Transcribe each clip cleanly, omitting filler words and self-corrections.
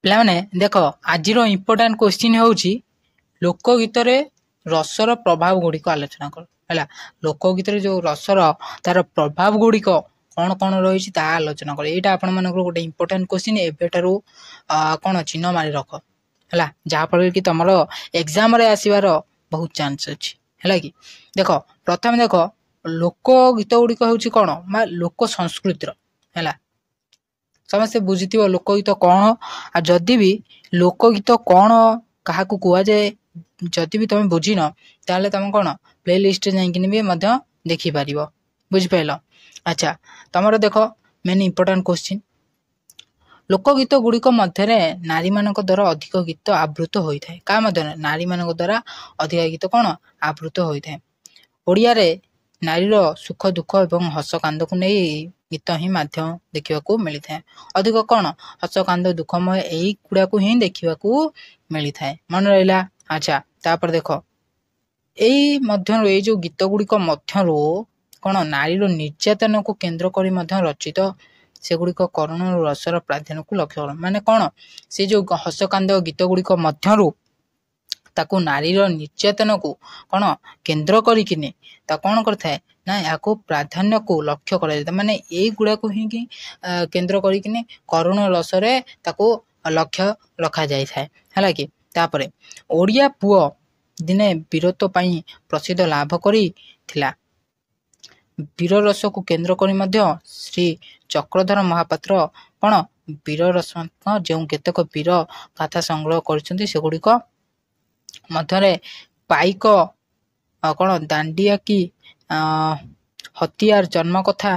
ପିଲାମାନେ ଦେଖ ଆଜିର ଇମ୍ପୋର୍ଟାଣ୍ଟ କ୍ୱେଶ୍ଚିନ୍ ହେଉଛି ଲୋକଗୀତରେ ରସର ପ୍ରଭାବ ଗୁଡ଼ିକ ଆଲୋଚନା କର ହେଲା। ଲୋକଗୀତରେ ଯେଉଁ ରସର ତାର ପ୍ରଭାବ ଗୁଡ଼ିକ କ'ଣ କ'ଣ ରହିଛି ତାହା ଆଲୋଚନା କର। ଏଇଟା ଆପଣମାନଙ୍କର ଗୋଟେ ଇମ୍ପୋର୍ଟାଣ୍ଟ କ୍ୱେଶ୍ଚିନ୍। ଏବେଠାରୁ କ'ଣ ଚିହ୍ନ ମାରି ରଖ ହେଲା, ଯାହାଫଳରେ କି ତମର ଏକ୍ଜାମରେ ଆସିବାର ବହୁତ ଚାନ୍ସ ଅଛି ହେଲା କି। ଦେଖ ପ୍ରଥମେ ଦେଖ ଲୋକଗୀତ ଗୁଡ଼ିକ ହେଉଛି କ'ଣ ବା ଲୋକ ସଂସ୍କୃତିର ହେଲା। ସମସ୍ତେ ବୁଝିଥିବ ଲୋକଗୀତ କ'ଣ, ଆଉ ଯଦି ବି ଲୋକଗୀତ କ'ଣ କାହାକୁ କୁହାଯାଏ ଯଦି ବି ତମେ ବୁଝିନ ତାହେଲେ ତମେ କ'ଣ ପ୍ଲେ ଲିଷ୍ଟରେ ଯାଇକିନି ବି ମଧ୍ୟ ଦେଖିପାରିବ, ବୁଝିପାରିଲ। ଆଚ୍ଛା ତମର ଦେଖ ମେନ୍ ଇମ୍ପୋର୍ଟାଣ୍ଟ କ୍ୱେଶ୍ଚିନ୍, ଲୋକଗୀତ ଗୁଡ଼ିକ ମଧ୍ୟରେ ନାରୀମାନଙ୍କ ଦ୍ୱାରା ଅଧିକ ଗୀତ ଆବୃତ ହୋଇଥାଏ। କାହା ମଧ୍ୟରେ? ନାରୀମାନଙ୍କ ଦ୍ୱାରା ଅଧିକ ଗୀତ କ'ଣ ଆବୃତ ହୋଇଥାଏ। ଓଡ଼ିଆରେ ନାରୀର ସୁଖ ଦୁଃଖ ଏବଂ ହସ କାନ୍ଦକୁ ନେଇ ଗୀତ ହିଁ ମାଧ୍ୟମ ଦେଖିବାକୁ ମିଳିଥାଏ। ଅଧିକ କ'ଣ ହସ କାନ୍ଦ ଦୁଃଖମୟ ଏଇଗୁଡ଼ାକୁ ହିଁ ଦେଖିବାକୁ ମିଳିଥାଏ, ମନେ ରହିଲା। ଆଚ୍ଛା ତାପରେ ଦେଖ ଏଇ ମଧ୍ୟରୁ ଏଇ ଯେଉଁ ଗୀତ ଗୁଡ଼ିକ ମଧ୍ୟରୁ କ'ଣ ନାରୀର ନିର୍ଯାତନାକୁ କେନ୍ଦ୍ର କରି ମଧ୍ୟ ରଚିତ ସେଗୁଡ଼ିକ କରୁଣ ରସର ପ୍ରାଧାନ୍ୟକୁ ଲକ୍ଷ୍ୟ କର। ମାନେ କ'ଣ ସେ ଯେଉଁ ହସକାନ୍ଦ ଗୀତ ଗୁଡ଼ିକ ମଧ୍ୟରୁ ତାକୁ ନାରୀର ନିର୍ଯାତନାକୁ କ'ଣ କେନ୍ଦ୍ର କରିକିନି ତା କ'ଣ କରିଥାଏ ନା ଏହାକୁ ପ୍ରାଧାନ୍ୟକୁ ଲକ୍ଷ୍ୟ କରାଯାଇଥାଏ। ମାନେ ଏଇଗୁଡ଼ାକୁ ହିଁ କେନ୍ଦ୍ର କରିକିନି କରୁଣ ରସରେ ତାକୁ ଲକ୍ଷ୍ୟ ରଖାଯାଇଥାଏ ହେଲା କି। ତାପରେ ଓଡ଼ିଆ ପୁଅ ଦିନେ ବୀରତ୍ୱ ପାଇଁ ପ୍ରସିଦ୍ଧ ଲାଭ କରିଥିଲା। ବୀର ରସକୁ କେନ୍ଦ୍ର କରି ମଧ୍ୟ ଶ୍ରୀ ଚକ୍ରଧର ମହାପାତ୍ର କ'ଣ ବୀର ରସାତ୍ମକ ଯେଉଁ କେତେକ ବୀର ଗାଥା ସଂଗ୍ରହ କରିଛନ୍ତି ସେଗୁଡ଼ିକ ମଧ୍ୟରେ ପାଇକ କ'ଣ ଦାଣ୍ଡିଆ କି ହତିଆର ଜନ୍ମ କଥା,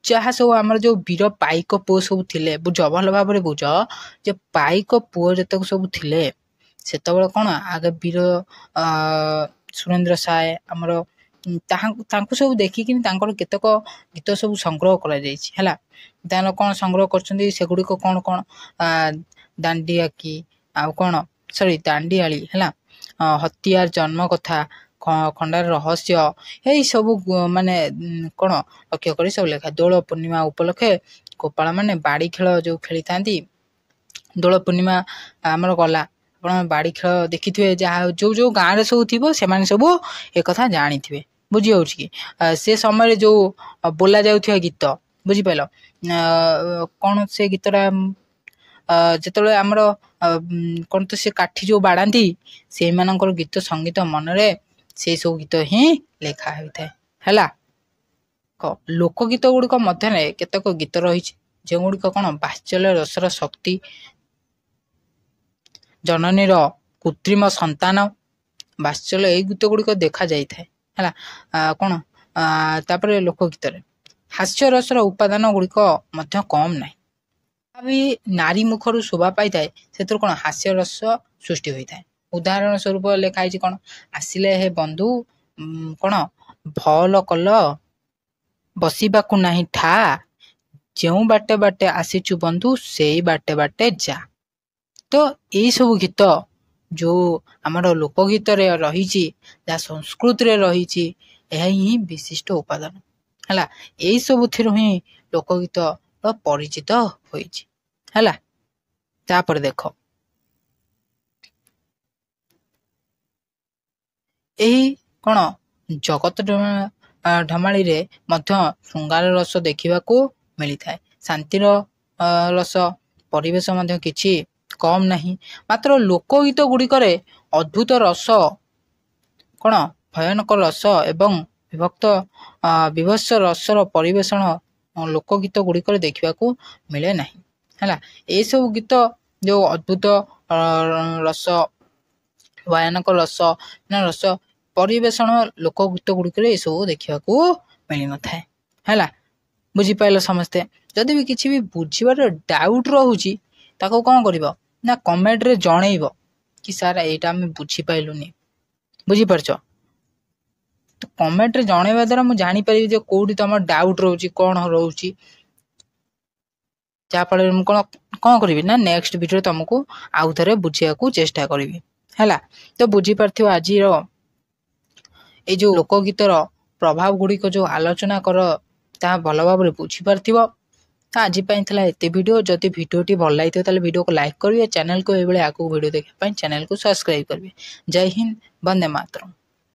ଯାହା ସବୁ ଆମର ଯେଉଁ ବୀର ପାଇକ ପୁଅ ସବୁ ଥିଲେ, ବୁଝ ଭଲ ଭାବରେ ବୁଝ ଯେ ପାଇକ ପୁଅ ଯେତେକ ସବୁ ଥିଲେ ସେତେବେଳେ କ'ଣ ଆଗେ ବୀର ସୁରେନ୍ଦ୍ର ସାଏ ଆମର ତାଙ୍କୁ ସବୁ ଦେଖିକିନି ତାଙ୍କର କେତେକ ଗୀତ ସବୁ ସଂଗ୍ରହ କରାଯାଇଛି ହେଲା। ତାହେଲେ କ'ଣ ସଂଗ୍ରହ କରିଛନ୍ତି ସେଗୁଡ଼ିକ କ'ଣ କ'ଣ ଦାଣ୍ଡିଆକି ଆଉ କ'ଣ ଦାଣ୍ଡିଆଳି ହେଲା, ହତିଆର ଜନ୍ମ କଥା, ଖଣ୍ଡାର ରହସ୍ୟ, ଏଇସବୁ ମାନେ କ'ଣ ଲକ୍ଷ୍ୟ କରି ସବୁ ଲେଖା। ଦୋଳ ପୂର୍ଣ୍ଣିମା ଉପଲକ୍ଷେ ଗୋପାଳ ମାନେ ବାଡ଼ି ଖେଳ ଯେଉଁ ଖେଳିଥାନ୍ତି, ଦୋଳ ପୂର୍ଣ୍ଣିମା ଆମର ଗଲା, ଆପଣ ବାଡ଼ି ଖେଳ ଦେଖିଥିବେ, ଯାହା ଯେଉଁ ଗାଁରେ ସବୁ ଥିବ ସେମାନେ ସବୁ ଏକଥା ଜାଣିଥିବେ, ବୁଝି ହେଉଛି କି। ସେ ସମୟରେ ଯେଉଁ ବୋଲା ଯାଉଥିବା ଗୀତ, ବୁଝିପାରିଲ କ'ଣ ସେ ଗୀତଟା ଯେତେବେଳେ ଆମର କ'ଣ ତ ସେ କାଠି ଯେଉଁ ବାଡ଼ାନ୍ତି ସେଇମାନଙ୍କର ଗୀତ ସଙ୍ଗୀତ ମନରେ ସେଇ ସବୁ ଗୀତ ହିଁ ଲେଖା ହୋଇଥାଏ ହେଲା। ଲୋକଗୀତ ଗୁଡ଼ିକ ମଧ୍ୟରେ କେତେକ ଗୀତ ରହିଛି ଯେଉଁଗୁଡ଼ିକ କ'ଣ ବାତ୍ସଲ୍ୟ ରସର ଶକ୍ତି, ଜନନୀର କୃତ୍ରିମ ସନ୍ତାନ, ବାତ୍ସଲ୍ୟ ଏଇ ଗୀତ ଗୁଡ଼ିକ ଦେଖାଯାଇଥାଏ ହେଲା। କ'ଣ ତାପରେ ଲୋକଗୀତରେ ହାସ୍ୟରସର ଉପାଦାନ ଗୁଡ଼ିକ ମଧ୍ୟ କମ୍ ନାହିଁ। ବି ନାରୀ ମୁଖରୁ ଶୋଭା ପାଇଥାଏ ସେଥିରୁ କ'ଣ ହାସ୍ୟରସ ସୃଷ୍ଟି ହୋଇଥାଏ। ଉଦାହରଣ ସ୍ୱରୂପ ଲେଖା ହେଇଛି କ'ଣ, ଆସିଲେ ହେ ବନ୍ଧୁ କ'ଣ ଭଲ କଲ ବସିବାକୁ ନାହିଁ ଠା, ଯେଉଁ ବାଟେ ବାଟେ ଆସିଛୁ ବନ୍ଧୁ ସେଇ ବାଟେ ବାଟେ ଯା। ତ ଏଇସବୁ ଗୀତ ଯେଉଁ ଆମର ଲୋକଗୀତରେ ରହିଛି, ଯାହା ସଂସ୍କୃତିରେ ରହିଛି, ଏହା ହିଁ ବିଶିଷ୍ଟ ଉପାଦାନ ହେଲା। ଏଇସବୁଥିରୁ ହିଁ ଲୋକଗୀତର ପରିଚିତ ହୋଇଛି ହେଲା। ତାପରେ ଦେଖ ଏହି କ'ଣ ଜଗତ ଢମାଳିରେ ମଧ୍ୟ ଶୃଙ୍ଗାର ରସ ଦେଖିବାକୁ ମିଳିଥାଏ। ଶାନ୍ତିର ରସ ପରିବେଶ ମଧ୍ୟ କିଛି କମ୍ ନାହିଁ। ମାତ୍ର ଲୋକଗୀତ ଗୁଡ଼ିକରେ ଅଦ୍ଭୁତ ରସ କ'ଣ ଭୟାନକ ରସ ଏବଂ ବିଭତ୍ସ ରସର ପରିବେଷଣ ଲୋକଗୀତ ଗୁଡ଼ିକରେ ଦେଖିବାକୁ ମିଳେ ନାହିଁ ହେଲା। ଏଇସବୁ ଗୀତ ଯେଉଁ ଅଦ୍ଭୁତ ରସ ଭୟାନକ ରସ ପରିବେଷଣ ଲୋକଗୀତ ଗୁଡ଼ିକରେ ଏସବୁ ଦେଖିବାକୁ ମିଳିନଥାଏ ହେଲା। ବୁଝିପାରିଲ ସମସ୍ତେ। ଯଦି ବି କିଛି ବି ବୁଝିବାର ଡାଉଟ୍ ରହୁଛି ତାକୁ କ'ଣ କରିବ ନା କମେଣ୍ଟରେ ଜଣେଇବ କି ସାର୍ ଏଇଟା ଆମେ ବୁଝିପାରିଲୁନି, ବୁଝିପାରୁଛ ତ କମେଣ୍ଟରେ ଜଣେଇବା ଦ୍ୱାରା ମୁଁ ଜାଣିପାରିବି ଯେ କେଉଁଠି ତୁମର ଡାଉଟ୍ ରହୁଛି, କ'ଣ ରହୁଛି, ଯାହାଫଳରେ ମୁଁ କ'ଣ କରିବି ନା ନେକ୍ସଟ ଭିଡ଼ିଓରେ ତୁମକୁ ଆଉ ଥରେ ବୁଝିବାକୁ ଚେଷ୍ଟା କରିବି ହେଲା। ତ ବୁଝିପାରିଥିବ ଆଜିର ଏଇ ଯେଉଁ ଲୋକଗୀତର ପ୍ରଭାବ ଗୁଡ଼ିକ ଯେଉଁ ଆଲୋଚନା କର ତାହା ଭଲ ଭାବରେ ବୁଝିପାରିଥିବ। तो आज एत वीडियो जदि भिडियोटी भल लगी तो वीडियो को लाइक करेंगे, चैनल को ये आगे वीडियो देखने चैनल को सब्सक्राइब करेंगे। जय हिंद, वंदे मातरम।